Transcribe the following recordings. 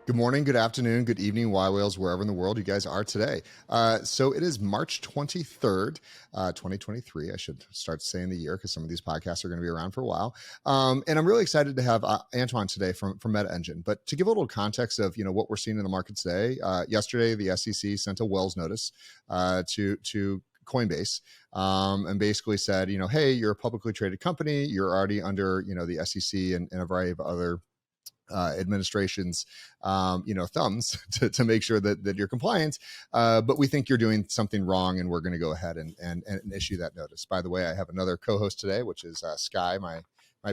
Good morning, good afternoon, good evening, Y Whales, wherever in the world you guys are today. So it is March 23rd, 2023. I should start saying the year because some of these podcasts are going to be around for a while. And I'm really excited to have Antoine today from Meta Engine. But to give a little context of what we're seeing in the market today, yesterday the SEC sent a Wells notice to Coinbase and basically said, hey, you're a publicly traded company. You're already under, the SEC and a variety of other administration's thumbs to make sure that you're compliant, but we think you're doing something wrong and we're going to go ahead and issue that notice. By the way, I have another co-host today, which is Sky, my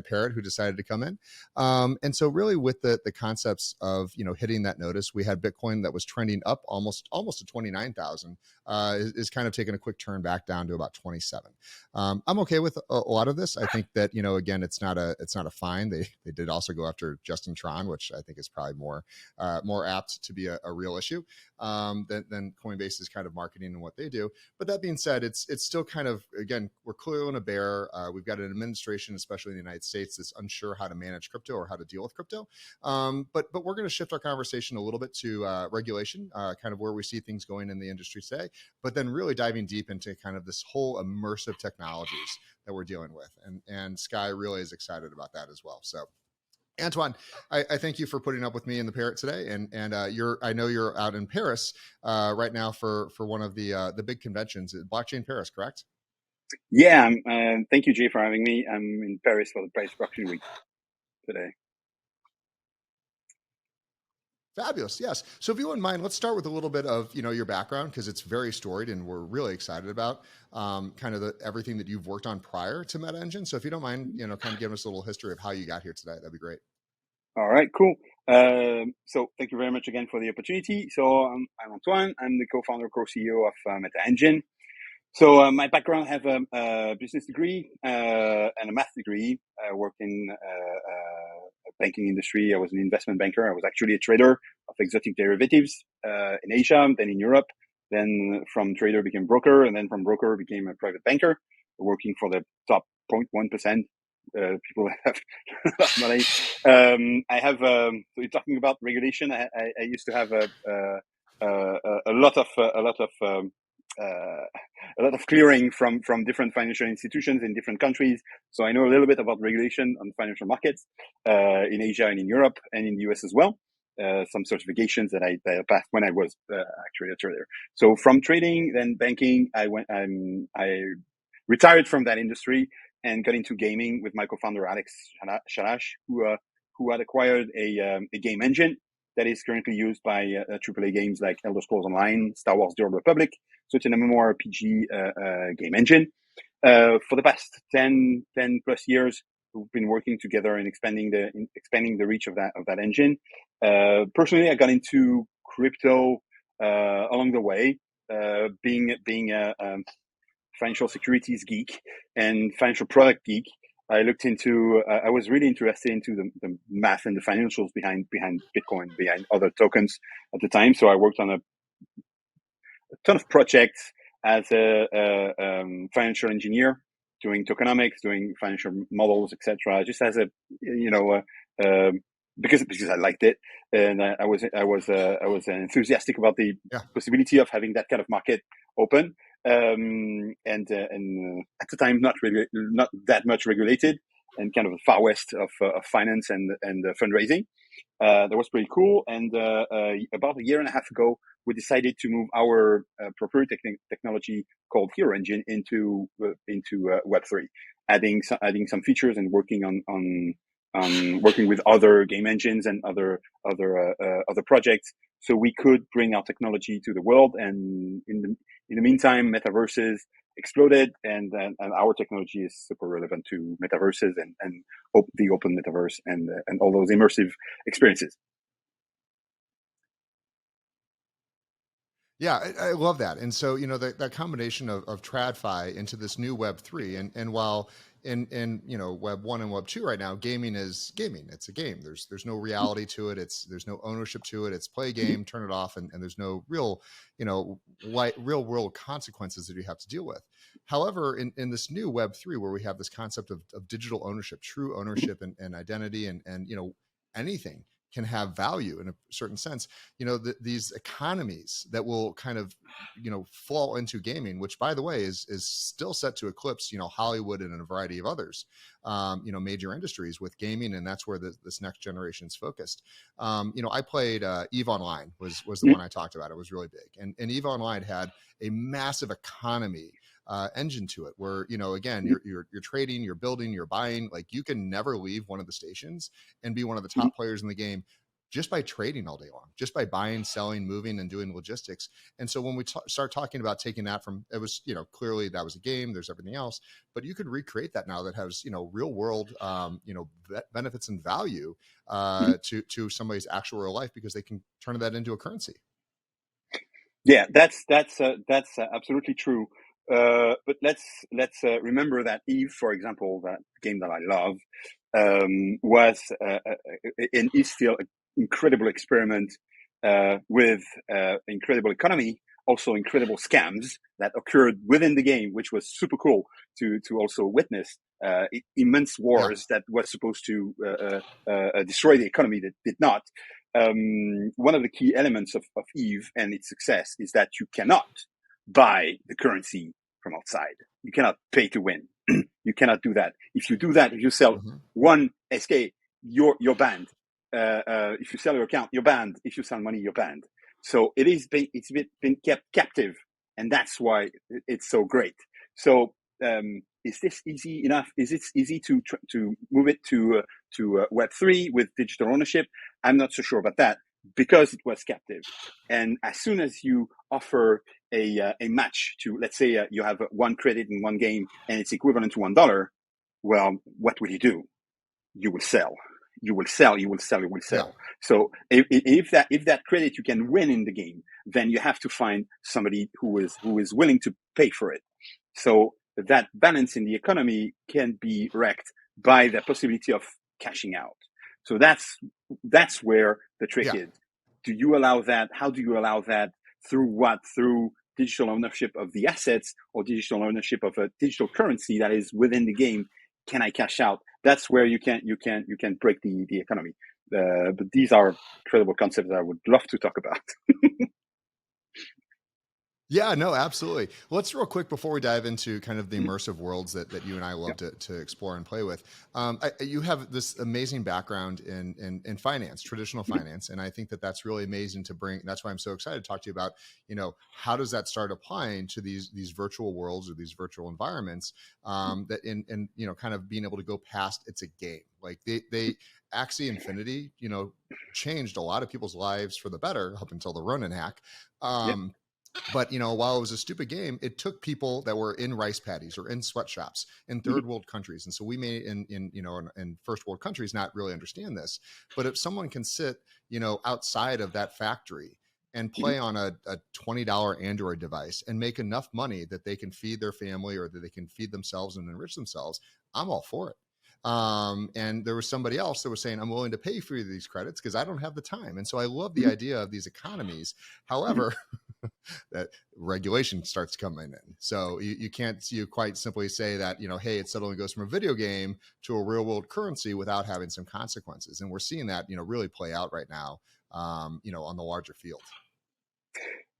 parrot, who decided to come in. And so really with the concepts of hitting that notice, we had Bitcoin that was trending up almost to 29,000, is kind of taking a quick turn back down to about 27. I'm okay with a lot of this. I think that again, it's not a fine. They did also go after Justin Tron, which I think is probably more apt to be a real issue than Coinbase's kind of marketing and what they do. But that being said, it's still kind of, again, we're clearly in a bear. We've got an administration, especially in the United States, that's unsure how to manage crypto or how to deal with crypto. But we're going to shift our conversation a little bit to regulation, kind of where we see things going in the industry today, but then really diving deep into kind of this whole immersive technologies that we're dealing with. And Sky really is excited about that as well. So Antoine, I thank you for putting up with me and the parrot today. And I know you're out in Paris right now for one of the big conventions, Blockchain Paris, correct? Yeah, thank you, Jay, for having me. I'm in Paris for the Price Blockchain Week today. Fabulous. Yes. So if you wouldn't mind, let's start with a little bit of, your background, because it's very storied and we're really excited about kind of everything that you've worked on prior to Meta Engine. So if you don't mind, kind of giving us a little history of how you got here today, that'd be great. All right, cool. So thank you very much again for the opportunity. So I'm Antoine. I'm the co-founder, co-CEO of Meta Engine. So my background, I have a business degree and a math degree. I worked in banking industry. I was an investment banker. I was actually a trader of exotic derivatives in Asia, then in Europe. Then from trader became broker, and then from broker became a private banker, working for the top 0.1% people that have a lot of money. I have. So you're talking about regulation. I used to have a lot of clearing from different financial institutions in different countries. So I know a little bit about regulation on financial markets in Asia and in Europe and in the US as well. Some certifications that I passed when I was actually a trader. So from trading, then banking, I retired from that industry and got into gaming with my co-founder Alex Shalash, who had acquired a game engine that is currently used by AAA games like Elder Scrolls Online, Star Wars: The Old Republic. So it's an MMORPG game engine. For the past 10 plus years, we've been working together in expanding the reach of that engine. Personally, I got into crypto along the way, being a financial securities geek and financial product geek. I was really interested into the math and the financials behind Bitcoin, behind other tokens at the time. So I worked on a ton of projects as a financial engineer, doing tokenomics, doing financial models, etc. Just as because I liked it, and I was enthusiastic about the possibility of having that kind of market open. And at the time, not that much regulated, and kind of the far west of finance and fundraising. That was pretty cool. And about a year and a half ago, we decided to move our proprietary technology called Hero Engine into Web3, adding some features and working on working with other game engines and other projects, so we could bring our technology to the world. And in the meantime, metaverses exploded, and our technology is super relevant to metaverses and the open metaverse and all those immersive experiences. Yeah, I love that. And so, that combination of TradFi into this new Web3, and while in Web 1 and Web 2 right now, gaming is gaming. It's a game. There's no reality to it. There's no ownership to it. It's play a game, turn it off, and there's no real, real world consequences that you have to deal with. However, in this new Web 3, where we have this concept of digital ownership, true ownership and identity and anything can have value in a certain sense. These economies that will kind of, fall into gaming, which by the way is still set to eclipse, Hollywood and a variety of others, major industries with gaming, and that's where this next generation is focused. I played EVE Online was the one I talked about. It was really big, and EVE Online had a massive economy engine to it, where again you're trading, you're building, you're buying. Like, you can never leave one of the stations and be one of the top players in the game just by trading all day long, just by buying, selling, moving, and doing logistics. And so when we start talking about taking that from, it was, clearly that was a game, there's everything else, but you could recreate that now that has, real world, benefits and value to somebody's actual real life, because they can turn that into a currency. Yeah, that's absolutely true. But let's remember that EVE, for example, that game that I love, was and is still an incredible experiment with incredible economy, also incredible scams that occurred within the game, which was super cool to also witness. Immense wars that was supposed to destroy the economy that did not. One of the key elements of EVE and its success is that you cannot buy the currency from outside. You cannot pay to win. You cannot do that. If you do that, if you sell one SK, you're banned. If you sell your account, you're banned. If you sell money, you're banned. So it's been kept captive, and that's why it's so great. So is this easy enough? Is it easy to move it to Web3 with digital ownership? I'm not so sure about that, because it was captive. And as soon as you offer a match to, let's say you have one credit in one game and it's equivalent to $1, well, what will you do? You will sell. You will sell. Yeah. So if that credit you can win in the game, then you have to find somebody who is willing to pay for it. So that balance in the economy can be wrecked by the possibility of cashing out. So that's where the trick is. Do you allow that? How do you allow that? Through what? Through digital ownership of the assets, or digital ownership of a digital currency that is within the game? Can I cash out? That's where you can break the economy. But these are incredible concepts that I would love to talk about. Yeah, no, absolutely. Well, let's real quick before we dive into kind of the immersive worlds that you and I love to explore and play with. You have this amazing background in finance, traditional finance, and I think that's really amazing to bring. That's why I'm so excited to talk to you about, how does that start applying to these virtual worlds or these virtual environments, that in kind of being able to go past it's a game. Like they Axie Infinity, changed a lot of people's lives for the better up until the Ronin hack. But, while it was a stupid game, it took people that were in rice paddies or in sweatshops in third world countries. And so we may in first world countries not really understand this. But if someone can sit, outside of that factory and play on a $20 Android device and make enough money that they can feed their family or that they can feed themselves and enrich themselves, I'm all for it. And there was somebody else that was saying, I'm willing to pay for these credits because I don't have the time. And so I love the idea of these economies. However, that regulation starts coming in. So you can't quite simply say that, hey, it suddenly goes from a video game to a real world currency without having some consequences. And we're seeing that, really play out right now, on the larger field.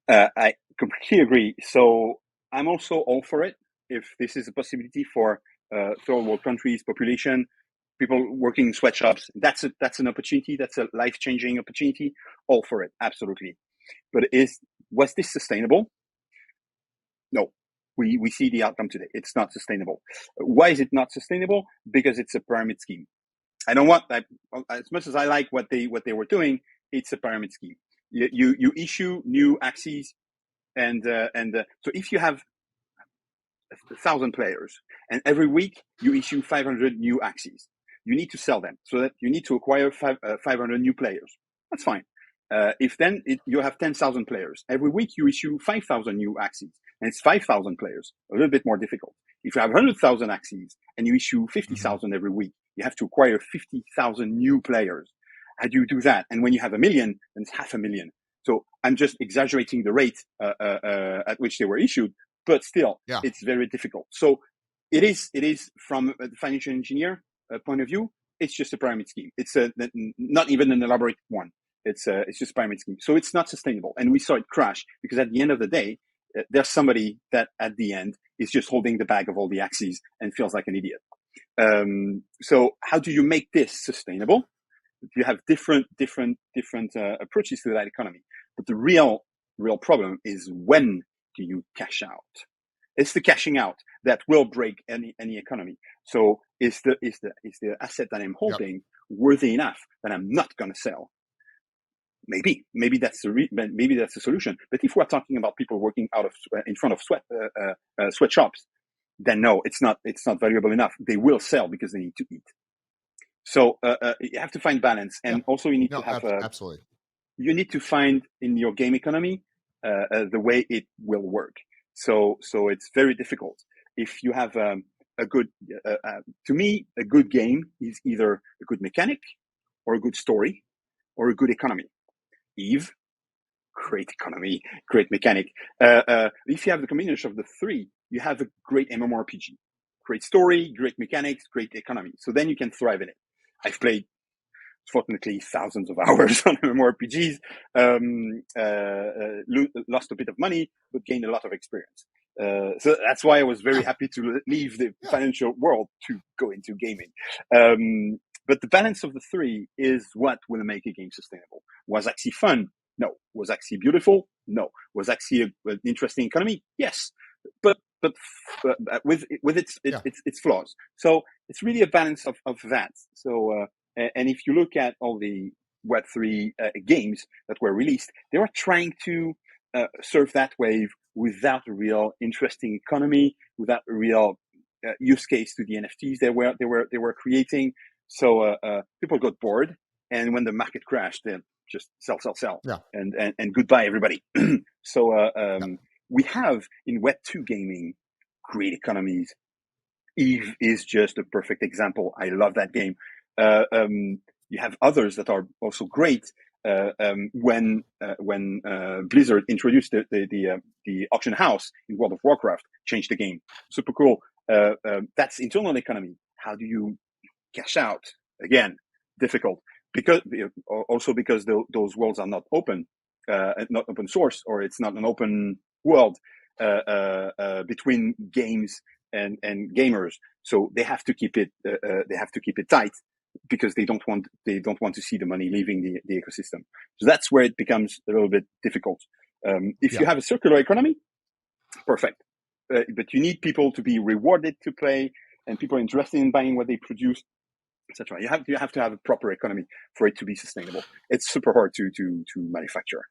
I completely agree. So I'm also all for it. If this is a possibility for third world countries, population, people working in sweatshops, that's an opportunity. That's a life-changing opportunity. All for it, absolutely. But was this sustainable? No. We see the outcome today. It's not sustainable. Why is it not sustainable? Because it's a pyramid scheme. I don't want that. As much as I like what they were doing, it's a pyramid scheme. You issue new axes, and so if you have 1,000 players, and every week you issue 500 new axes, you need to sell them. So that you need to acquire 500 new players. That's fine. If then you have 10,000 players, every week you issue 5,000 new axes, and it's 5,000 players, a little bit more difficult. If you have 100,000 axes and you issue 50,000 every week, you have to acquire 50,000 new players. How do you do that? And when you have 1 million, then it's 500,000. So I'm just exaggerating the rate at which they were issued, but still, it's very difficult. So it is from a financial engineer point of view, it's just a pyramid scheme. It's not even an elaborate one. It's just a pyramid scheme. So it's not sustainable. And we saw it crash because at the end of the day, there's somebody that at the end is just holding the bag of all the axes and feels like an idiot. So how do you make this sustainable? You have different approaches to that economy. But the real problem is, when do you cash out? It's the cashing out that will break any economy. So is the asset that I'm holding worthy enough that I'm not going to sell? Maybe that's the solution. But if we're talking about people working in front of sweatshops, then no, it's not valuable enough. They will sell because they need to eat. So you have to find balance, and also you need to have absolutely. You need to find in your game economy the way it will work. So it's very difficult. If you have a good, to me, a good game is either a good mechanic, or a good story, or a good economy. Eve, great economy, great mechanic. If you have the combination of the three, you have a great MMORPG. Great story, great mechanics, great economy. So then you can thrive in it. I've played, fortunately, thousands of hours on MMORPGs, lost a bit of money, but gained a lot of experience. So that's why I was very happy to leave the financial world to go into gaming. But the balance of the three is what will make a game sustainable. Was Axie fun? No. Was Axie beautiful? No. Was Axie an interesting economy? Yes. But with its flaws. So it's really a balance of that. So and if you look at all the Web3 games that were released, they were trying to surf that wave without a real interesting economy, without a real use case to the NFTs they were creating. So people got bored, and when the market crashed, they just sell, and goodbye everybody. So we have in Web2 gaming great economies. Eve is just a perfect example. I love that game. You have others that are also great. When Blizzard introduced the auction house in World of Warcraft, changed the game. Super cool. That's internal economy. How do you cash out? Again, difficult, because those worlds are not open, not open source, or it's not an open world between games and gamers. So they have to keep it tight, because they don't want to see the money leaving the ecosystem. So that's where it becomes a little bit difficult. If you have a circular economy, perfect. But you need people to be rewarded to play, and people interested in buying what they produce, etc. You have to have a proper economy for it to be sustainable. It's super hard to manufacture.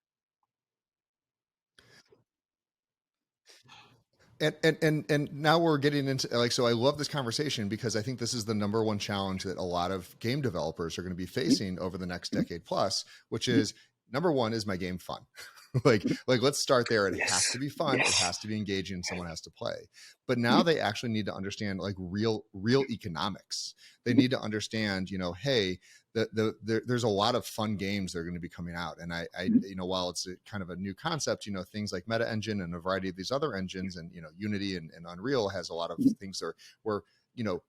And now we're getting into, so I love this conversation, because I think this is the number one challenge that a lot of game developers are going to be facing over the next decade plus, which is, number one, is my game fun? like let's start there. It has to be fun. It has to be engaging. Someone has to play. But now they actually need to understand real economics. They need to understand, hey, there's a lot of fun games that are going to be coming out. And I while it's kind of a new concept, things like Meta Engine and a variety of these other engines, and Unity and Unreal has a lot of things where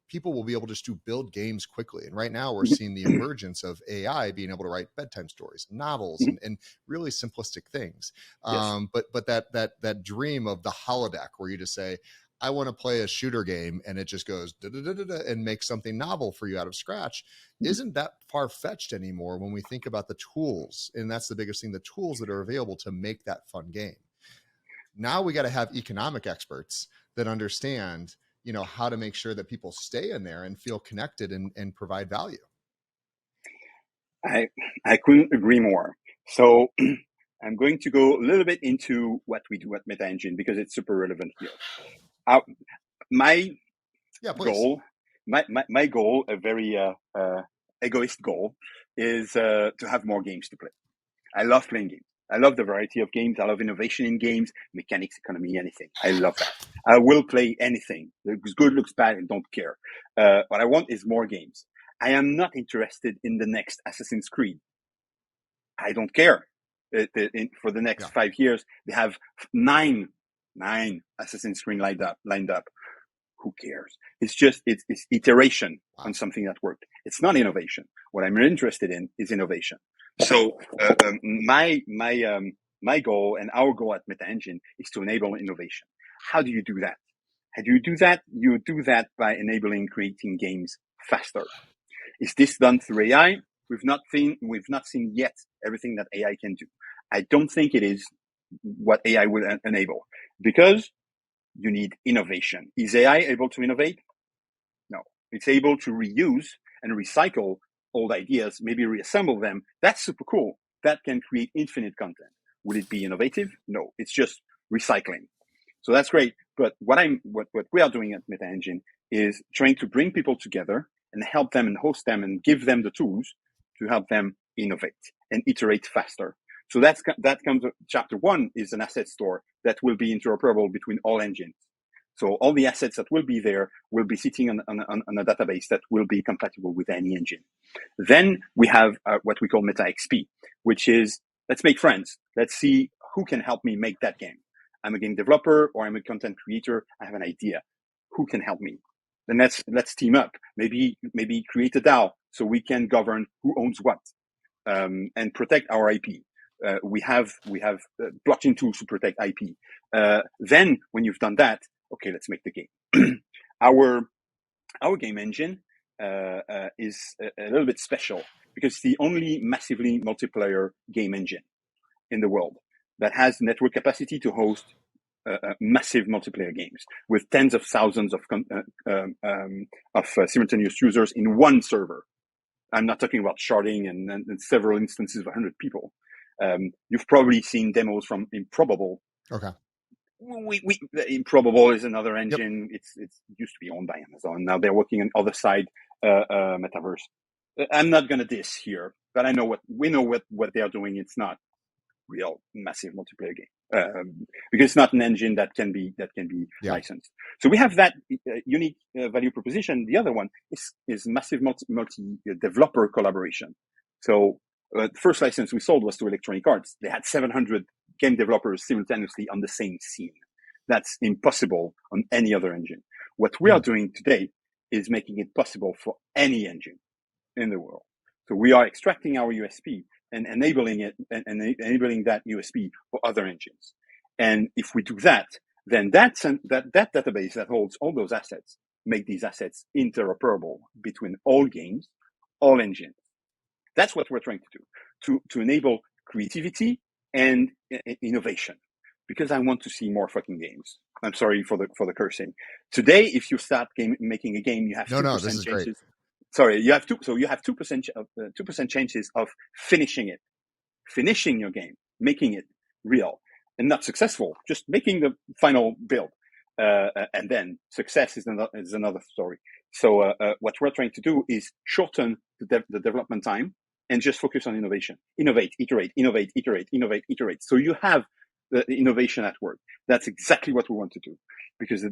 people will be able just to build games quickly. And right now we're seeing the emergence of AI being able to write bedtime stories, novels, and really simplistic things. But that dream of the holodeck, where you just say, I want to play a shooter game, and it just goes and makes something novel for you out of scratch, isn't that far-fetched anymore when we think about the tools. And that's the biggest thing, the tools that are available to make that fun game. Now we got to have economic experts that understand how to make sure that people stay in there and feel connected and provide value. I couldn't agree more. So I'm going to go a little bit into what we do at Meta Engine, because it's super relevant here. My goal, a very egoist goal, is to have more games to play. I love playing games. I love the variety of games. I love innovation in games, mechanics, economy, anything. I love that. I will play anything. Looks good, looks bad, I don't care. What I want is more games. I am not interested in the next Assassin's Creed. I don't care. For the next 5 years, they have nine Assassin's Creed lined up. who cares? It's iteration on something that worked. It's not innovation. What I'm interested in is innovation. So my goal and our goal at MetaEngine is to enable innovation. How do you do that? How do you do that? You do that by enabling creating games faster. Is this done through AI? We've not seen yet everything that AI can do. I don't think it is what AI will enable, because you need innovation. Is AI able to innovate? No. It's able to reuse and recycle old ideas, maybe reassemble them. That's super cool. That can create infinite content. Would it be innovative? No. It's just recycling. So that's great. But what we are doing at MetaEngine is trying to bring people together and help them and host them and give them the tools to help them innovate and iterate faster. So that comes. Chapter 1 is an asset store that will be interoperable between all engines. So all the assets that will be there will be sitting on a database that will be compatible with any engine. Then we have what we call MetaXP, which is, let's make friends. Let's see who can help me make that game. I'm a game developer or I'm a content creator. I have an idea. Who can help me? Then let's team up. Maybe create a DAO so we can govern who owns what, and protect our IP. We have blockchain tools to protect IP. Then when you've done that, okay, let's make the game. Our game engine is a little bit special because it's the only massively multiplayer game engine in the world that has network capacity to host massive multiplayer games with tens of thousands of simultaneous users in one server. I'm not talking about sharding and several instances of 100 people. You've probably seen demos from Improbable. Okay. Improbable is another engine. Yep. It's used to be owned by Amazon. Now they're working on other side metaverse. I'm not going to diss here, but we know what they are doing. It's not real massive multiplayer game because it's not an engine that can be licensed. So we have that unique value proposition. The other one is massive multi developer collaboration. So the first license we sold was to Electronic Arts. They had 700 game developers simultaneously on the same scene. That's impossible on any other engine. What we are doing today is making it possible for any engine in the world. So we are extracting our USP and enabling it and enabling that USP for other engines. And if we do that, then that database that holds all those assets make these assets interoperable between all games, all engines. That's what we're trying to do, to enable creativity and innovation, because I want to see more fucking games. I'm sorry for the cursing. Today, if you start making a game, you have 2% chances. Great. Sorry, you have 2% chances of finishing your game, making it real, and not successful, just making the final build, and then success is another story. So what we're trying to do is shorten the development time and just focus on innovation. Innovate, iterate, innovate, iterate, innovate, iterate. So you have the innovation at work. That's exactly what we want to do, because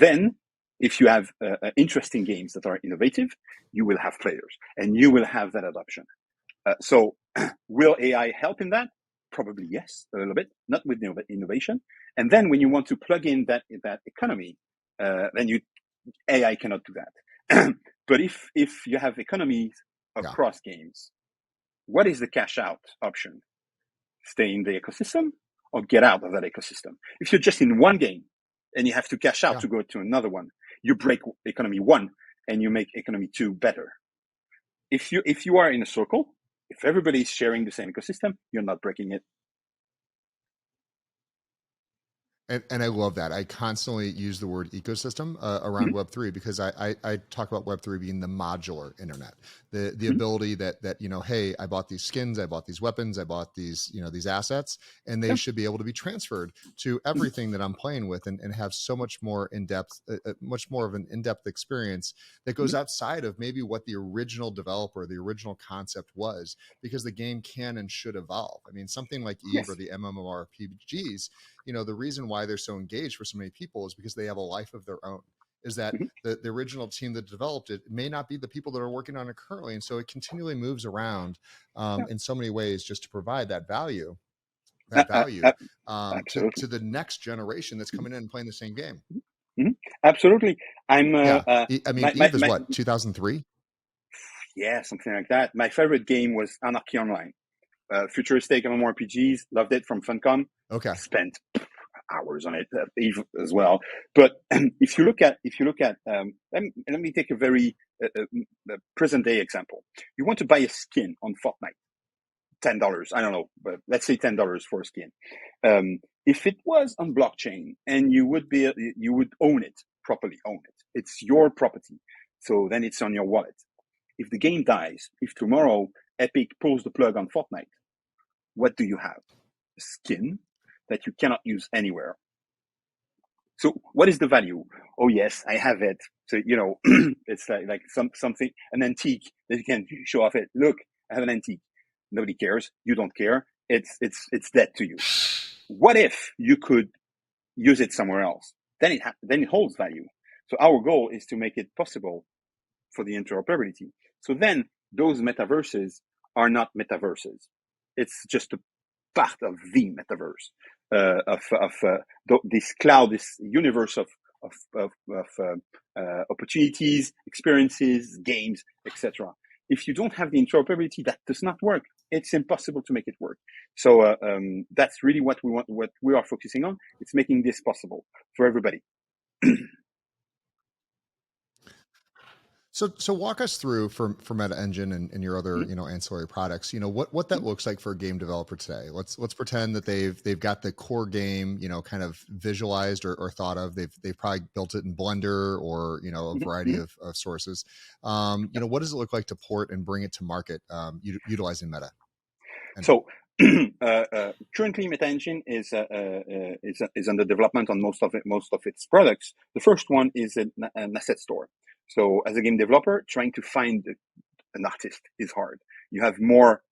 then if you have interesting games that are innovative, you will have players and you will have that adoption. So will AI help in that? Probably yes, a little bit, not with innovation. And then when you want to plug in that economy, then AI cannot do that. But if you have economies across games, what is the cash out option? Stay in the ecosystem or get out of that ecosystem? If you're just in one game and you have to cash out to go to another one, you break economy 1 and you make economy 2 better. If you are in a circle, if everybody is sharing the same ecosystem, you're not breaking it. And I love that. I constantly use the word ecosystem around Web3 because I talk about Web3 being the modular internet, the ability that hey, I bought these skins, I bought these weapons, I bought these these assets, and they should be able to be transferred to everything that I'm playing with and have so much more in-depth, much more of an in-depth experience that goes outside of maybe what the original developer, the original concept was, because the game can and should evolve. I mean, something like EVE or the MMORPGs, the reason why they're so engaged for so many people is because they have a life of their own. Is that the original team that developed it may not be the people that are working on it currently. And so it continually moves around in so many ways just to provide that value to the next generation that's coming in and playing the same game. Absolutely. I'm Yeah. I mean, my, Eve is my what, 2003? yeah, something like that. My favorite game was Anarchy Online. Futuristic MMORPGs, loved it from Funcom. Okay. Spent hours on it, Eve as well. But let me take a very present day example. You want to buy a skin on Fortnite, $10. I don't know, but let's say $10 for a skin. If it was on blockchain and you would own it properly, own it. It's your property. So then it's on your wallet. If the game dies, if tomorrow Epic pulls the plug on Fortnite, what do you have? A skin that you cannot use anywhere. So what is the value? Oh yes, I have it. So it's like something, an antique that you can show off it. Look, I have an antique. Nobody cares. You don't care. It's dead to you. What if you could use it somewhere else? Then it holds value. So our goal is to make it possible for the interoperability. So then those metaverses are not metaverses. It's just a part of the metaverse, this cloud, this universe of opportunities, experiences, games, etc. If you don't have the interoperability, that does not work. It's impossible to make it work. So that's really what we want. What we are focusing on. It's making this possible for everybody. So walk us through for Meta Engine and your other ancillary products. What that looks like for a game developer today. Let's pretend that they've got the core game kind of visualized or thought of. They've probably built it in Blender or a variety of sources. What does it look like to port and bring it to market utilizing Meta Engine? So currently, Meta Engine is under development on most of its products. The first one is an asset store. So as a game developer, trying to find an artist is hard. You have more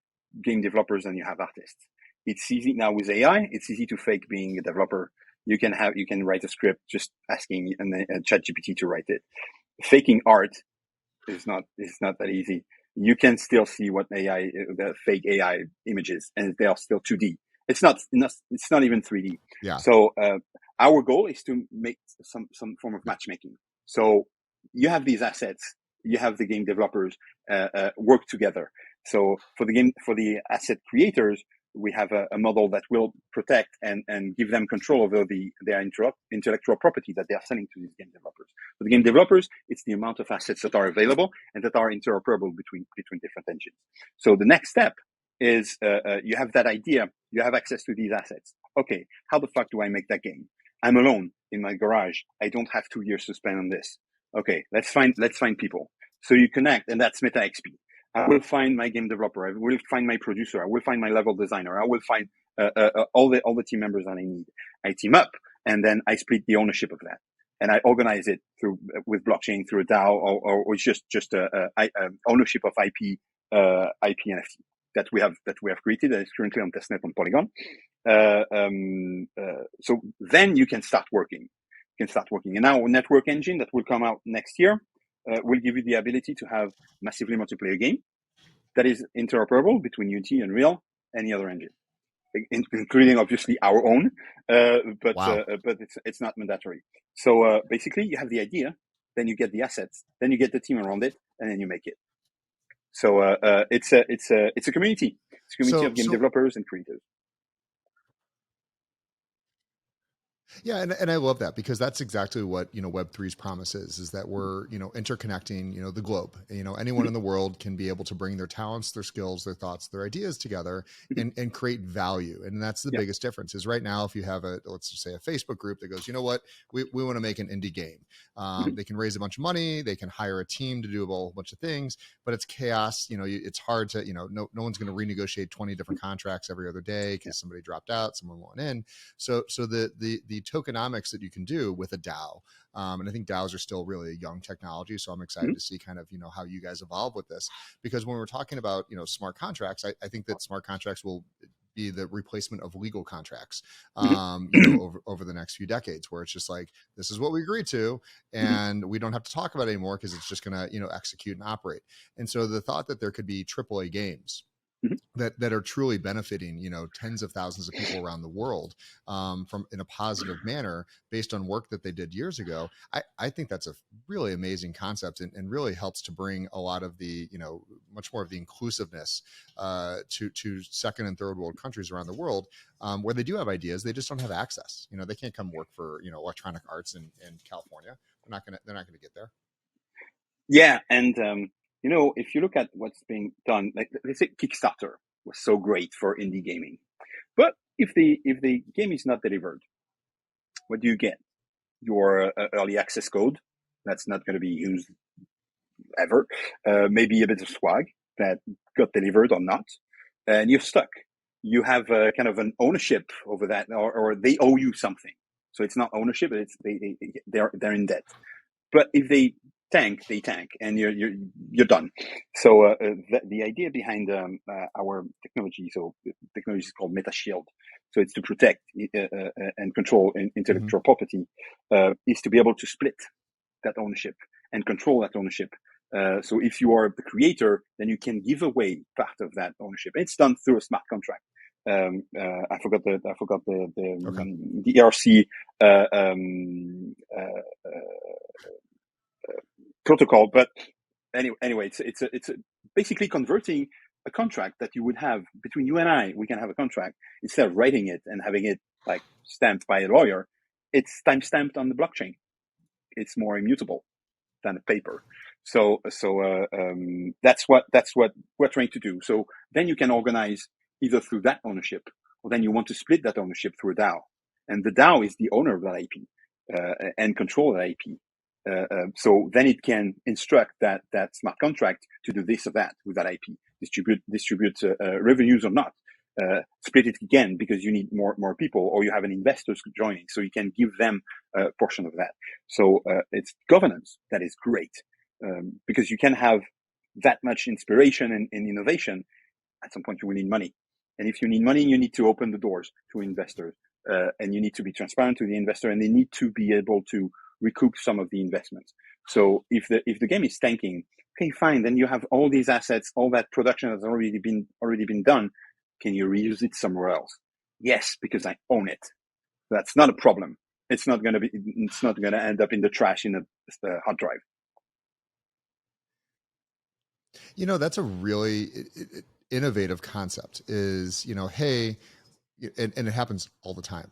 game developers than you have artists. It's easy now with AI. It's easy to fake being a developer. You can write a script just asking ChatGPT to write it. Faking art is not that easy. You can still see what the fake AI images, and they are still 2D. It's not even 3D. Yeah. So our goal is to make some form of matchmaking. So you have these assets, you have the game developers work together. So for the asset creators, we have a model that will protect and give them control over their intellectual property that they are selling to these game developers. For the game developers, it's the amount of assets that are available and that are interoperable between different engines. So the next step is you have that idea, you have access to these assets. Okay, how the fuck do I make that game? I'm alone in my garage. I don't have 2 years to spend on this. Okay, let's find people. So you connect, and that's Meta XP. I will find my game developer. I will find my producer. I will find my level designer. I will find all the team members that I need. I team up, and then I split the ownership of that, and I organize it with blockchain through a DAO or just ownership of IP NFT that we have created that is currently on testnet on Polygon. So then you can start working. And now Network Engine that will come out next year will give you the ability to have massively multiplayer game that is interoperable between Unity, Unreal, any other engine, including obviously our own. But it's not mandatory. So basically, you have the idea, then you get the assets, then you get the team around it, and then you make it. So it's a community. It's a community of game developers and creators. Yeah, and I love that because that's exactly what Web3's promise is that we're interconnecting the globe. Anyone in the world can be able to bring their talents, their skills, their thoughts, their ideas together and create value. And that's the biggest difference. Is right now if you have let's just say a Facebook group that goes, we want to make an indie game. They can raise a bunch of money, they can hire a team to do a whole bunch of things, but it's chaos. It's hard to no one's going to renegotiate 20 different contracts every other day because somebody dropped out, someone went in. So the tokenomics that you can do with a DAO. And I think DAOs are still really a young technology. So I'm excited to see kind of, how you guys evolve with this, because when we're talking about, smart contracts, I think that smart contracts will be the replacement of legal contracts, over the next few decades, where it's just like, this is what we agreed to, and we don't have to talk about it anymore because it's just going to, execute and operate. And so the thought that there could be AAA games Mhm. that are truly benefiting, tens of thousands of people around the world, from in a positive manner based on work that they did years ago. I think that's a really amazing concept, and really helps to bring a lot of the, much more of the inclusiveness to second and third world countries around the world, where they do have ideas, they just don't have access. They can't come work for electronic arts in California. They're not gonna get there. Yeah, and if you look at what's being done, like let's say Kickstarter was so great for indie gaming, but if the game is not delivered, what do you get? Your early access code that's not going to be used ever, maybe a bit of swag that got delivered or not, and you're stuck. You have kind of an ownership over that, or they owe you something. So it's not ownership; it's they're in debt. But if they tank, and you're done. So the idea behind our technology, so the technology is called MetaShield. So it's to protect and control Mm-hmm. intellectual property, is to be able to split that ownership and control that ownership. So if you are the creator, then you can give away part of that ownership. It's done through a smart contract. I forgot Okay. the ERC uh, um, uh, protocol, but anyway, it's basically converting a contract that you would have between you and I. We can have a contract instead of writing it and having it like stamped by a lawyer. It's time stamped on the blockchain. It's more immutable than a paper. So that's what we're trying to do. So then you can organize either through that ownership, or then you want to split that ownership through a DAO, and the DAO is the owner of that IP and control that IP. So then it can instruct that smart contract to do this or that with that IP, distribute revenues or not. Split it again because you need more people, or you have an investor joining, so you can give them a portion of that. So it's governance that is great, because you can have that much inspiration and innovation. At some point, you will need money, and if you need money, you need to open the doors to investors, and you need to be transparent to the investor, and they need to be able to recoup some of the investments. So if the game is tanking, okay, fine, then you have all these assets, all that production has already been done. Can you reuse it somewhere else? Yes, because I own it. That's not a problem. It's not going to end up in the trash in a hard drive. That's a really innovative concept. Is, hey, and it happens all the time.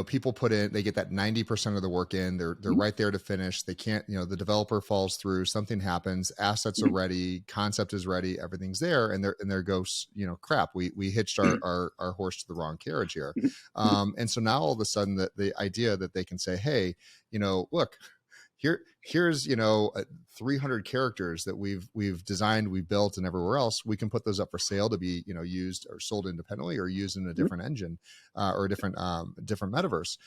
People put in, they get that 90% of the work in, they're Mm-hmm. right there to finish. They can't, the developer falls through, something happens, assets are Mm-hmm. ready, concept is ready, everything's there, and there goes, crap, we hitched our horse to the wrong carriage here. Mm-hmm. And so now all of a sudden the idea that they can say, hey, look, here's 300 characters that we've designed, we've built, and everywhere else we can put those up for sale to be used or sold independently, or used in a different engine, or a different metaverse.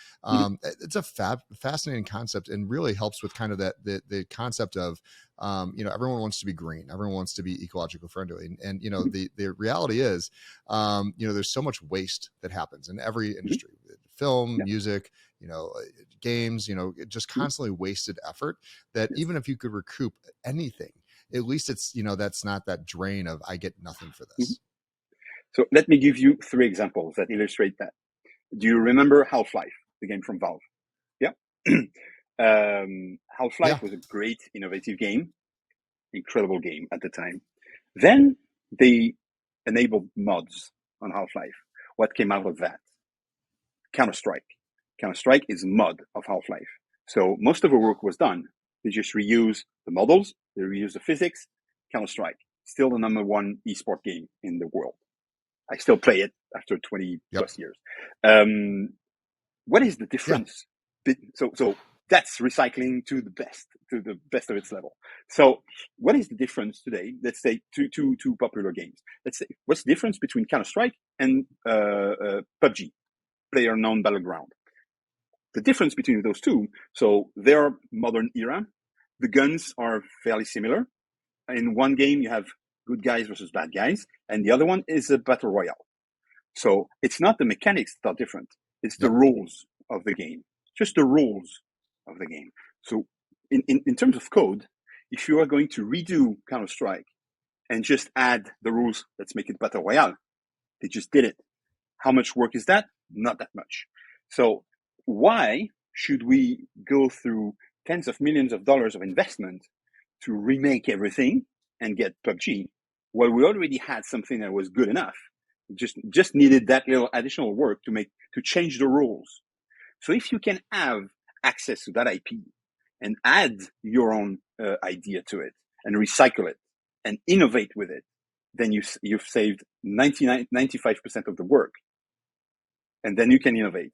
It's a fascinating concept, and really helps with kind of that the concept of everyone wants to be green, everyone wants to be ecologically friendly, and the reality is there's so much waste that happens in every industry, film, Yeah. music, games, just constantly wasted effort, that Yes. even if you could recoup anything, at least it's, that's not that drain of I get nothing for Mm-hmm. this. So let me give you 3 examples that illustrate that. Do you remember Half-Life, the game from Valve? Yeah. Yeah. Half-Life was a great, innovative game, incredible game at the time. Then they enabled mods on Half-Life. What came out of that? Counter-Strike. Counter-Strike is a mod of Half-Life. So most of the work was done. They just reuse the models, they reuse the physics. Counter-Strike, still the number 1 esport game in the world. I still play it after 20 Yep. plus years. What is the Yeah. difference? So that's recycling to the best of its level. So what is the difference today? Let's say two popular games. Let's say, what's the difference between Counter-Strike and PUBG, PlayerUnknown Battleground? The difference between those two, so they're modern era. The guns are fairly similar. In one game, you have good guys versus bad guys, and the other one is a battle royale. So it's not the mechanics that are different. It's the Yep. rules of the game. Just the rules of the game. So in terms of code, if you are going to redo Counter-Strike and just add the rules. Let's make it Battle Royale. They just did it. How much work is that? Not that much. So why should we go through tens of millions of dollars of investment to remake everything and get PUBG? Well, we already had something that was good enough. Just needed that little additional work to change the rules. So if you can have access to that IP and add your own idea to it and recycle it and innovate with it, then you've saved 95% of the work. And then you can innovate.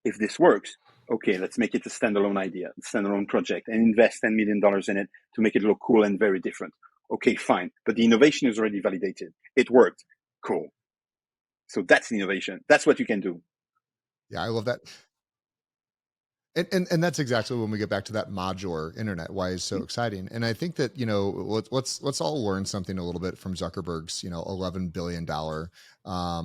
If this works, okay, let's make it a standalone idea, a standalone project, and invest $10 million in it to make it look cool and very different. Okay, fine. But the innovation is already validated. It worked. Cool. So that's the innovation. That's what you can do. Yeah, I love that. And that's exactly when we get back to that modular internet, why it's so exciting. And I think that, let's all learn something a little bit from Zuckerberg's, $11 billion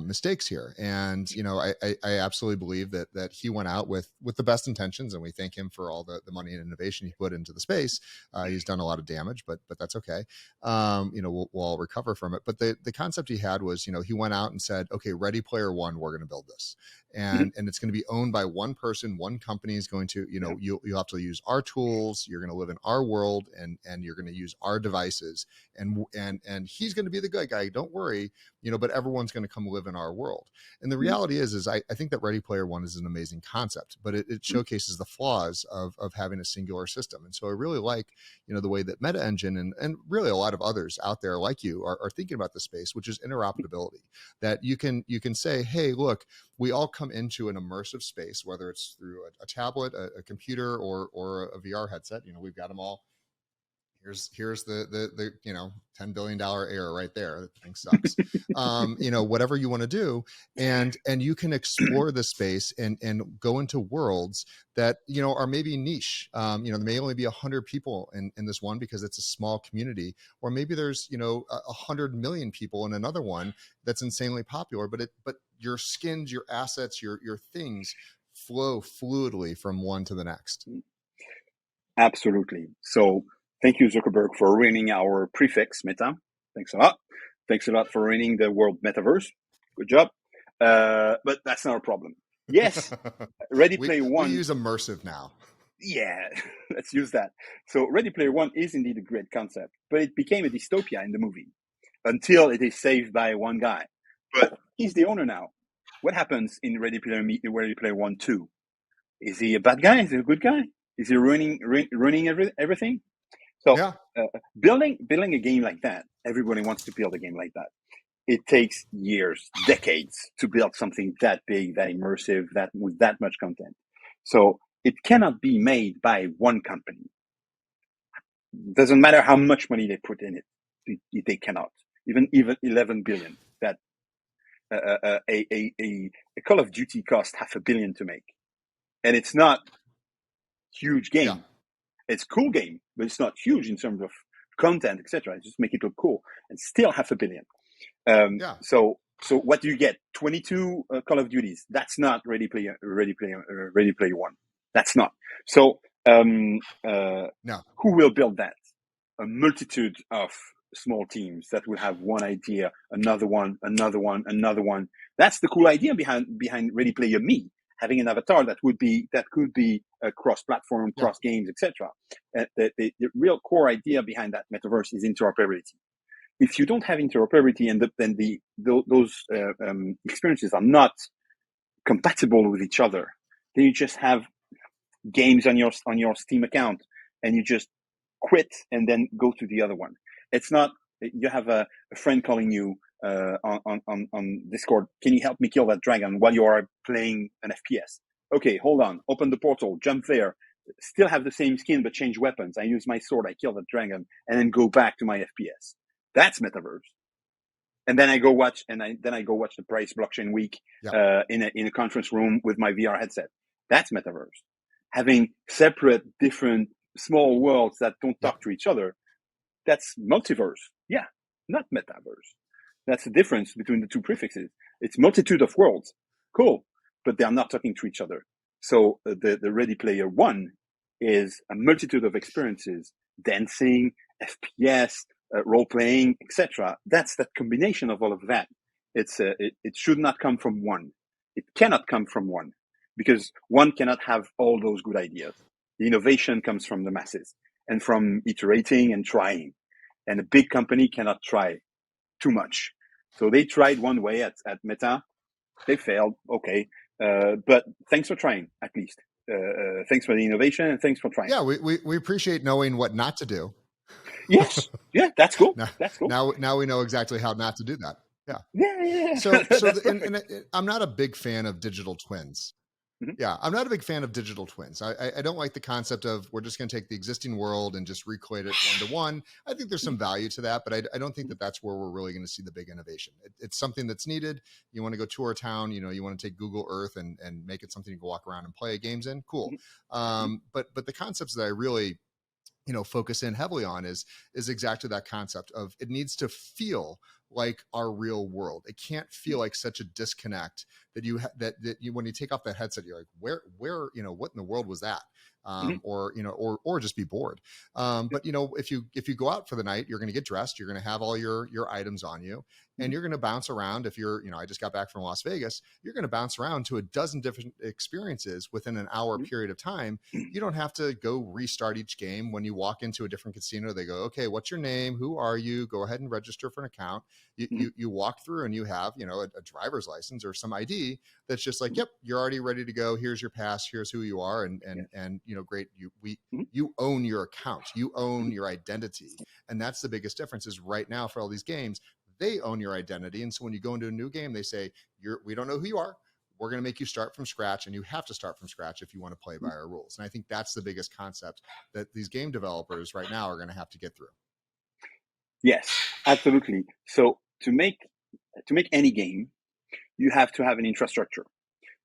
mistakes here. And, I absolutely believe that he went out with the best intentions, and we thank him for all the money and innovation he put into the space. He's done a lot of damage, but that's okay. We'll all recover from it. But the concept he had was, he went out and said, okay, Ready Player One, we're going to build this. And it's going to be owned by one person. One company is going to, you'll have to use our tools. You're going to live in our world, and you're going to use our devices. And he's going to be the good guy. Don't worry, but everyone's going to come live in our world. And the reality is I think that Ready Player One is an amazing concept, but it showcases the flaws of having a singular system. And so I really like, the way that Meta Engine and really a lot of others out there like you are thinking about the space, which is interoperability, that you can say, hey, look, we all come into an immersive space, whether it's through a tablet, a computer, or a VR headset. We've got them all. Here's the $10 billion error right there. That thing sucks. Whatever you want to do, and you can explore the space and go into worlds that are maybe niche. There may only be 100 people in this one because it's a small community, or maybe there's 100 million people in another one that's insanely popular. But your skins, your assets, your things flow fluidly from one to the next. Absolutely. So thank you, Zuckerberg, for ruining our prefix, Meta. Thanks a lot. Thanks a lot for ruining the word metaverse. Good job. But that's not a problem. Yes, Ready Player One. We use immersive now. Yeah, let's use that. So Ready Player One is indeed a great concept, but it became a dystopia in the movie until it is saved by one guy. But he's the owner now. What happens in Ready Player One 2? Is he a bad guy? Is he a good guy? Is he ruining everything? So yeah. Building a game like that, everybody wants to build a game like that. It takes years, decades to build something that big, that immersive, that with that much content. So it cannot be made by one company. Doesn't matter how much money they put in it, they cannot. Even 11 billion. That a Call of Duty cost $500 million to make, and it's not huge game. Yeah. It's a cool game, but it's not huge in terms of content, etc. Just make it look cool, and still $500 million. So what do you get? 22 Call of Duties. That's not Ready Player One. That's not. So no. Who will build that? A multitude of small teams that will have one idea, another one. That's the cool idea behind Ready Player Me. Having an avatar that could be cross-platform, cross-games, etc. The real core idea behind that metaverse is interoperability. If you don't have interoperability and then those experiences are not compatible with each other, then you just have games on your Steam account and you just quit and then go to the other one. It's not. You have a friend calling you on Discord. Can you help me kill that dragon while you are playing an FPS? Okay, hold on. Open the portal, jump there. Still have the same skin, but change weapons. I use my sword. I kill that dragon, and then go back to my FPS. That's metaverse. And then I go watch the Price Blockchain Week in a conference room with my VR headset. That's metaverse. Having separate, different, small worlds that don't talk to each other. That's multiverse. Yeah, not metaverse. That's the difference between the two prefixes. It's multitude of worlds. Cool. But they are not talking to each other. So the Ready Player One is a multitude of experiences, dancing, FPS, role playing, etc. That's that combination of all of that. It should not come from one. It cannot come from one, because one cannot have all those good ideas. The innovation comes from the masses and from iterating and trying. And a big company cannot try too much. So they tried one way at Meta. They failed. Okay. But thanks for trying, at least. Thanks for the innovation, and thanks for trying. Yeah, we appreciate knowing what not to do. Yes. Yeah, that's cool. Now, that's cool. Now we know exactly how not to do that. Yeah. Yeah. So and I'm not a big fan of digital twins. Mm-hmm. Yeah, I'm not a big fan of digital twins. I don't like the concept of we're just going to take the existing world and just recreate it one-to-one. I think there's some value to that, but I don't think that that's where we're really going to see the big innovation. It's something that's needed. You want to go tour a town, you want to take Google Earth and make it something you can walk around and play games in. Cool. But the concepts that I really focus in heavily on is exactly that concept of it needs to feel like our real world. It can't feel like such a disconnect that you when you take off that headset, you're like, where what in the world was that? Or just be bored. But if you go out for the night, you're going to get dressed, you're going to have all your items on you, and you're going to bounce around. If you're, I just got back from Las Vegas, you're going to bounce around to a dozen different experiences within an hour period of time. You don't have to go restart each game. When you walk into a different casino, they go, okay, what's your name? Who are you? Go ahead and register for an account. You walk through and you have, a driver's license or some ID that's just like, yep, you're already ready to go. Here's your pass. Here's who you are. And great. You own your account. You own your identity. And that's the biggest difference is right now for all these games, they own your identity. And so when you go into a new game, they say, we don't know who you are. We're going to make you start from scratch, and you have to start from scratch if you want to play by our rules. And I think that's the biggest concept that these game developers right now are going to have to get through. Yes, absolutely. So to make any game, you have to have an infrastructure.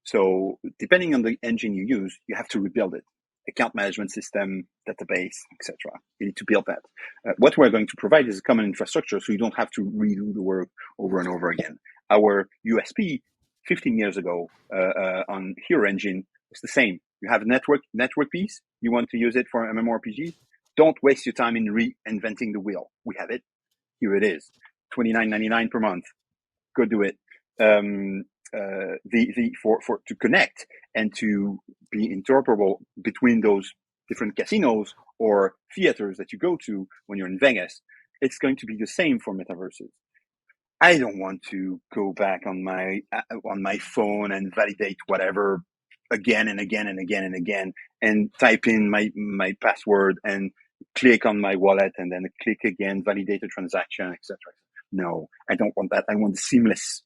So depending on the engine you use, you have to rebuild it. Account management system, database, etc. You need to build that. What we're going to provide is a common infrastructure, so you don't have to redo the work over and over again. Our USP 15 years ago on Hero Engine was the same. You have a network piece. You want to use it for MMORPG. Don't waste your time in reinventing the wheel. We have it. Here it is. $29.99 per month. Go do it. To connect and to be interoperable between those different casinos or theaters that you go to when you're in Vegas, it's going to be the same for metaverses. I don't want to go back on my phone and validate whatever again and again and again and again, and type in my password and click on my wallet and then click again, validate a transaction, etc. No, I don't want that. I want seamless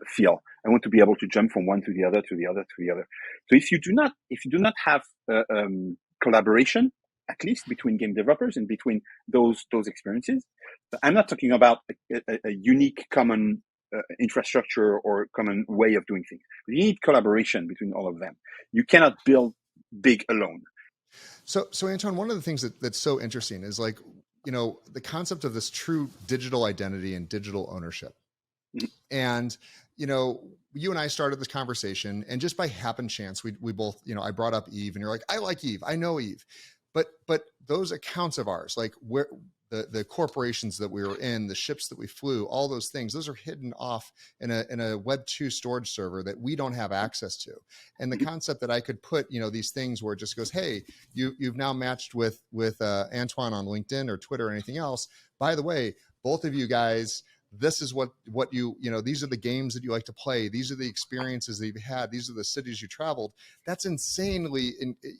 feel. I want to be able to jump from one to the other, to the other, to the other. So if you do not have collaboration, at least between game developers and between those experiences, I'm not talking about a unique common infrastructure or common way of doing things. You need collaboration between all of them. You cannot build big alone. So Antoine, one of the things that's so interesting is like, the concept of this true digital identity and digital ownership. And, you and I started this conversation, and just by happen chance, we both, I brought up Eve, and you're like, I like Eve. I know Eve. But those accounts of ours, like where the corporations that we were in, the ships that we flew, all those things, those are hidden off in a Web 2 storage server that we don't have access to. And the concept that I could put, these things where it just goes, hey, you've now matched with Antoine on LinkedIn or Twitter or anything else. By the way, both of you guys, this is what you these are the games that you like to play. These are the experiences that you've had. These are the cities you traveled. That's insanely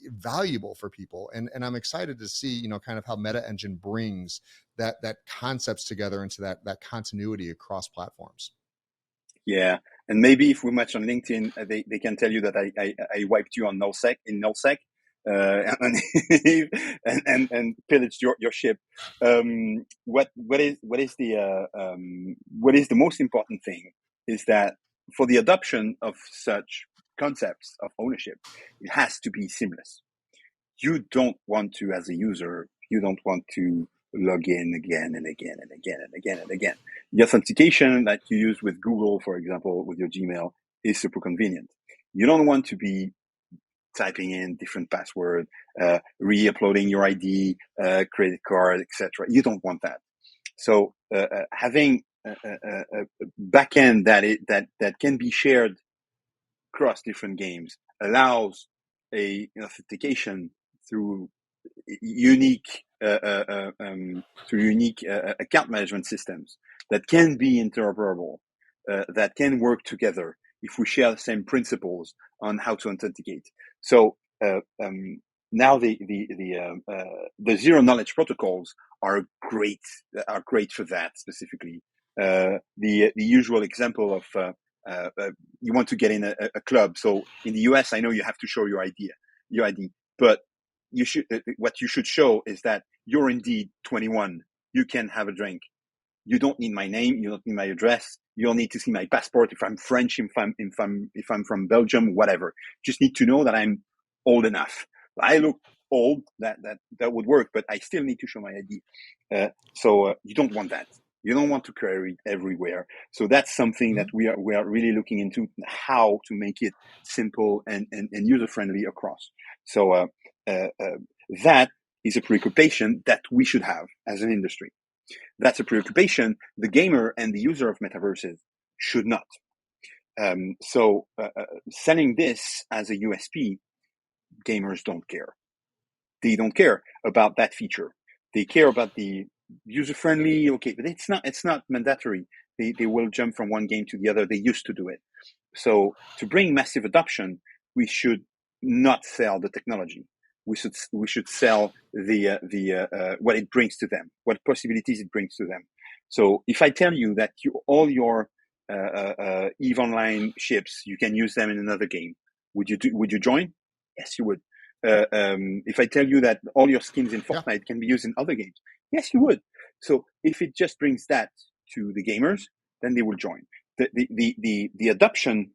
valuable for people. And I'm excited to see, kind of how Meta Engine brings that concepts together into that continuity across platforms. Yeah. And maybe if we match on LinkedIn, they can tell you that I wiped you on nullsec in nullsec. And pillaged your ship. What is the most important thing is that for the adoption of such concepts of ownership, it has to be seamless. You don't want to, as a user, log in again and again and again and again and again. The authentication that you use with Google, for example, with your Gmail, is super convenient. You don't want to be typing in different password, re-uploading your ID, credit card, etc. You don't want that. So having a backend that can be shared across different games allows a authentication through unique account management systems that can be interoperable, that can work together if we share the same principles on how to authenticate. So now the zero knowledge protocols are great for that specifically. The usual example of you want to get in a club. So in the US, I know you have to show your ID, but you should what you should show is that you're indeed 21. You can have a drink. You don't need my name. You don't need my address. You don't need to see my passport. If I'm French, if I'm from Belgium, whatever. Just need to know that I'm old enough. I look old. That would work, but I still need to show my ID. So you don't want that. You don't want to carry it everywhere. So that's something that we are really looking into, how to make it simple and user friendly across. So that is a preoccupation that we should have as an industry. That's a preoccupation the gamer and the user of metaverses should not. So selling this as a USP, gamers don't care. They don't care about that feature. They care about the user friendly. Okay, but it's not mandatory. They will jump from one game to the other. They used to do it. So to bring massive adoption, we should not sell the technology. We should sell the what it brings to them, what possibilities it brings to them. So if I tell you that all your EVE Online ships, you can use them in another game, would you join? Yes, you would. If I tell you that all your skins in Fortnite can be used in other games, yes, you would. So if it just brings that to the gamers, then they will join. The adoption,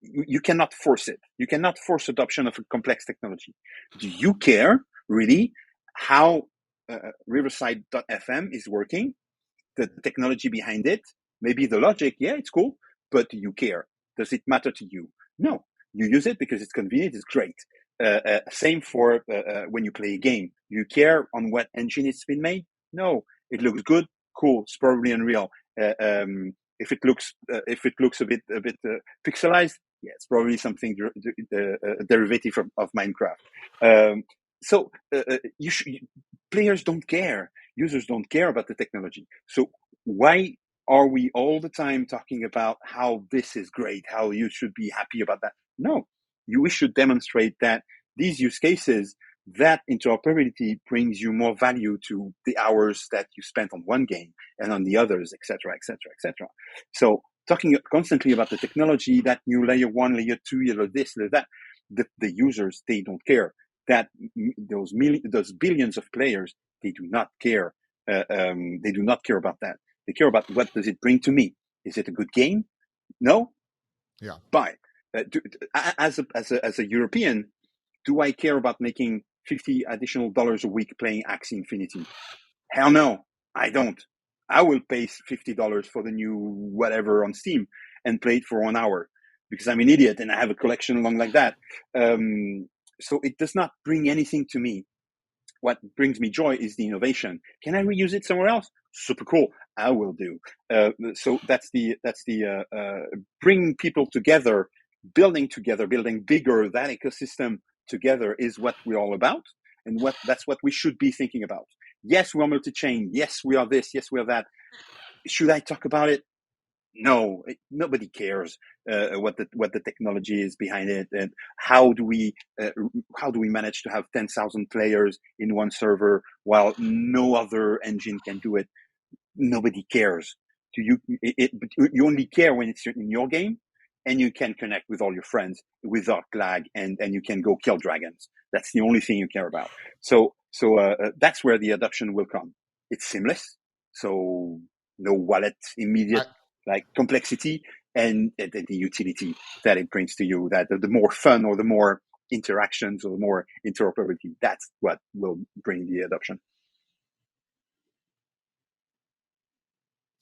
you cannot force it. You cannot force adoption of a complex technology. Do you care really how Riverside.fm is working? The technology behind it, maybe the logic, yeah, it's cool, but do you care? Does it matter to you? No. You use it because it's convenient, it's great. Same for when you play a game. You care on what engine it's been made? No. It looks good, cool, it's probably Unreal. If it looks a bit pixelized, yeah, it's probably something derivative of Minecraft. So players don't care. Users don't care about the technology. So why are we all the time talking about how this is great, how you should be happy about that? No, we should demonstrate that these use cases, that interoperability brings you more value to the hours that you spent on one game and on the others, etc., etc., etc. So talking constantly about the technology, that new layer 1, layer 2, layer this, layer that, the users, they don't care. That those billions of players, they do not care. They do not care about that. They care about what does it bring to me. Is it a good game? No. Yeah. Buy. As a European, do I care about making $50 additional a week playing Axie Infinity? Hell no, I don't. I will pay $50 for the new whatever on Steam and play it for 1 hour because I'm an idiot and I have a collection along like that. So it does not bring anything to me. What brings me joy is the innovation. Can I reuse it somewhere else? Super cool. I will do. So that's the bringing people together, building bigger. That ecosystem together is what we're all about, and that's what we should be thinking about. Yes, we are multi-chain. Yes, we are this. Yes, we are that. Should I talk about it? No, nobody cares what the technology is behind it, and how do we manage to have 10,000 players in one server while no other engine can do it? Nobody cares. You only care when it's in your game, and you can connect with all your friends without lag, and you can go kill dragons. That's the only thing you care about. So that's where the adoption will come. It's seamless, so no wallet immediate like complexity, and the utility that it brings to you. That the more fun or the more interactions or the more interoperability, that's what will bring the adoption.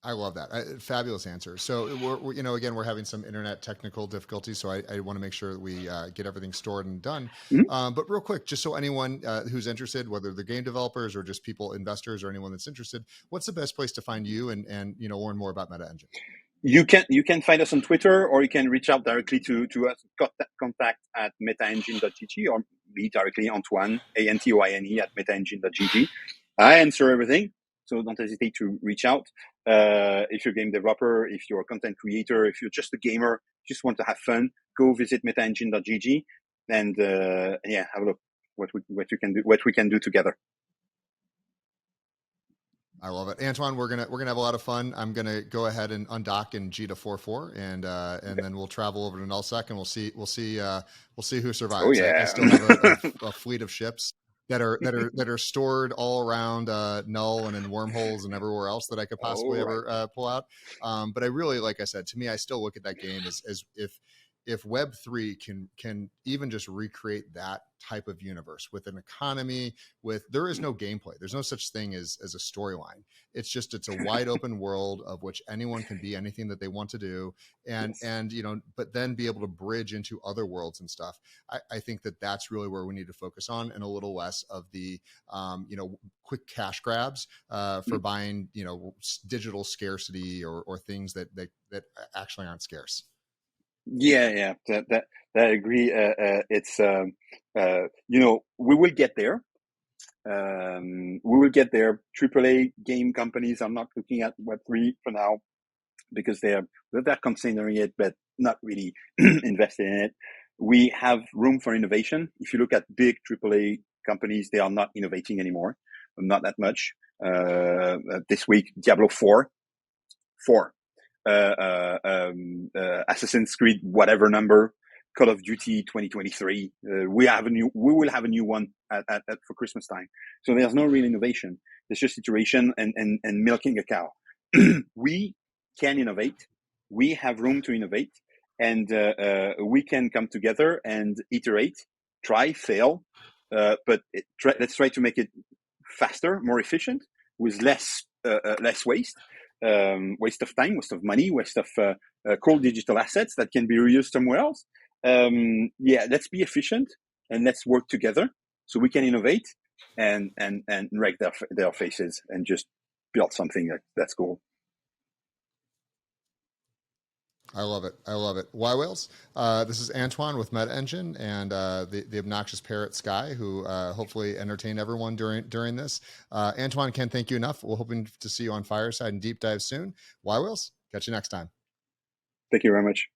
I love that. Fabulous answer. So again, we're having some internet technical difficulties, so I want to make sure that we get everything stored and done. Mm-hmm. But real quick, just so anyone who's interested, whether they're game developers or just people, investors, or anyone that's interested, what's the best place to find you and learn more about MetaEngine? You can find us on Twitter, or you can reach out directly to us, contact at metaengine.gg, or me directly, Antoine, Antoine, at metaengine.gg. I answer everything, so don't hesitate to reach out. If you're a game developer, if you're a content creator, if you're just a gamer, just want to have fun, go visit metaengine.gg and have a look what we can do together. I love it, Antoine. We're gonna have a lot of fun. I'm gonna go ahead and undock in G244, and then we'll travel over to Nullsec, and we'll see who survives. Oh yeah, I still have a fleet of ships that are stored all around Null and in wormholes and everywhere else that I could possibly ever pull out. But I really, like I said, to me, I still look at that game as if Web3 can even just recreate that type of universe with an economy, there is no gameplay. There's no such thing as a storyline. It's a wide open world of which anyone can be anything that they want to do. And but then be able to bridge into other worlds and stuff. I think that's really where we need to focus on, and a little less of the, quick cash grabs for buying, digital scarcity or things that actually aren't scarce. Yeah, that I agree. It's we will get there. We will get there. AAA game companies are not looking at Web3 for now because they're considering it, but not really invested in it. We have room for innovation. If you look at big AAA companies, they are not innovating anymore, not that much. This week, Diablo 4. Assassin's Creed, whatever number, Call of Duty 2023. We will have a new one for Christmas time. So there's no real innovation. It's just iteration and milking a cow. We can innovate. We have room to innovate, and we can come together and iterate, try, fail, but let's try to make it faster, more efficient, with less waste. Waste of time, waste of money, waste of cool digital assets that can be reused somewhere else. Let's be efficient and let's work together so we can innovate and wreck their faces and just build something that's cool. I love it. Y-Whales, this is Antoine with MetaEngine and the obnoxious parrot Sky, who hopefully entertained everyone during this. Antoine, can't thank you enough. We're hoping to see you on Fireside and Deep Dive soon. Y-Whales, catch you next time. Thank you very much.